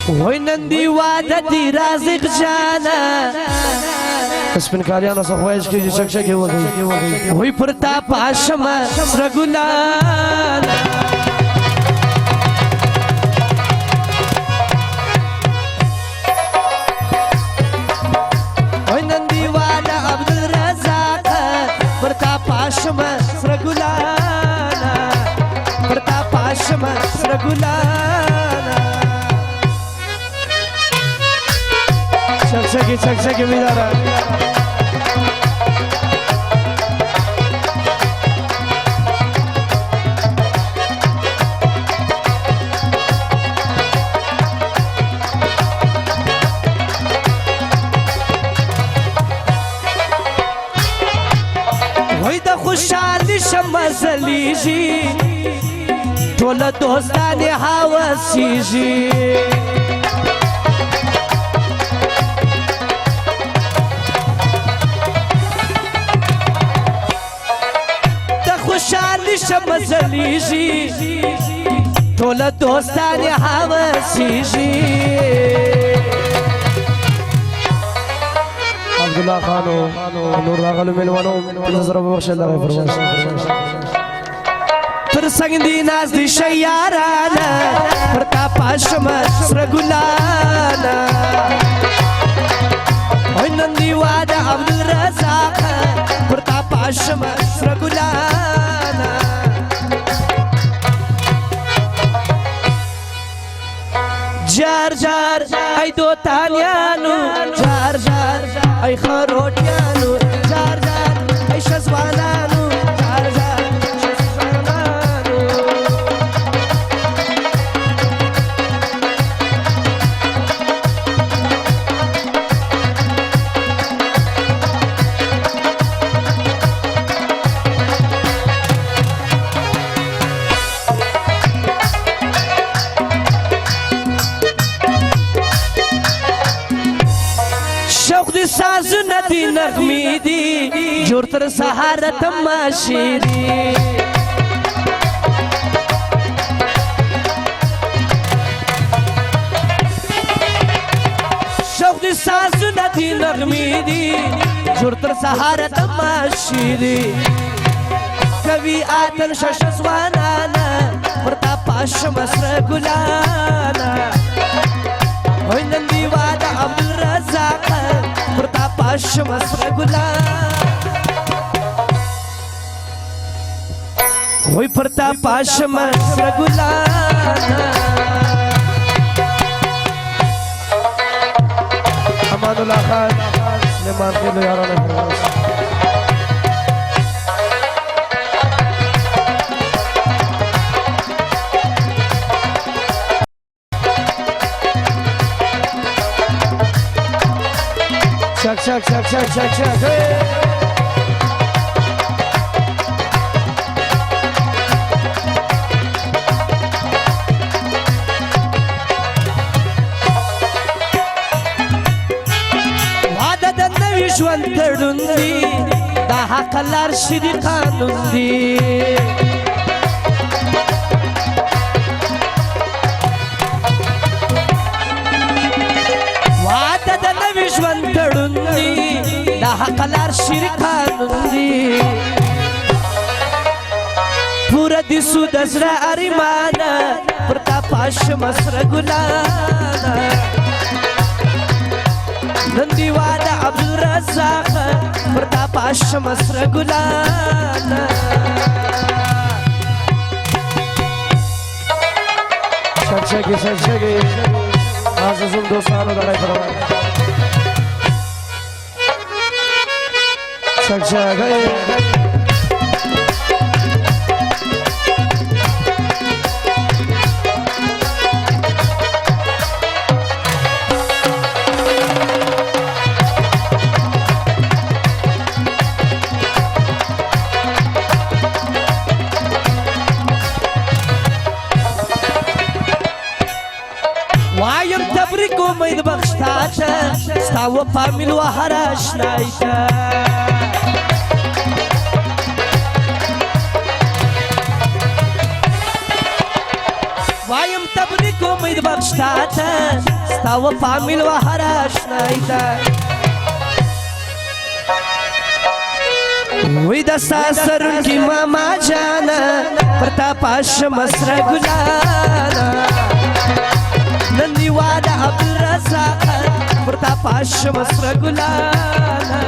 وای نن دی واده دی رازق جانا سپین کاریانا صفایش کی شک شک وږي وای پرتا پاشما سر ګلانا وای نن دی واده عبدالرزاق پرتا پاشما سر ګلانا پرتا پاشما سر ګلانا چک چکی بیدارا وای دا خوشحالی شمزلیجی ټول دوستانی حواسیجی خوشحالی شمزلیجی ټول دوستان حواسیجی عبدالله خانو نور راغلو ملوانو نظر ببخش الله فرمایش تر څنګ دی ناز دی شیارانا پرتا پاشم سر ګلانا وای نن دی واده عبدالرزاق پرتا پاشم سر ګلانا جار جار ای دو تانیانو جار جار ای خروټیانو جار جار ای شزوانانو جار جار شزوانانو شوق دی سازونه دی نغمی دی جوړ تر سهار تماشې دی شوق دی سازونه دی نغمی دی جوړ تر سهار تماشې دی کوي آتن شش ځوانانا پرتا پاشم سر ګلانا وای نن دی واده عبدالرزاق پرتا پاشم سر ګلانا وای پرتا پاشم سر ګلانا امان الله خان سلیمان خیلو یارانه شک شک شک شک شک شک واده د نوي ژوند تړون دی دا حق لار شي د قانون دی واده د نوي ژوند تړون دی دا حق لار شي د قانون دی پوره د سود زړه ارمانه پرتا پاشم سر ګلانا نن دی واده عبدالرزاق پرتا پاشم سر ګلانا شک شکی عزیزم دوستانو دلای فرمان شک شکی وایم تبریک امید بخشتا ستا و فامیل و هر آشنایتا وایم تبریک امید بخشتا ताव पामिल वहाराश नाईता विदसा सरुण की मामा जाना प्रतापाश मसर गुलाना नंदीवादा अब्दुल रज़ाक प्रतापाश मसर गुलाना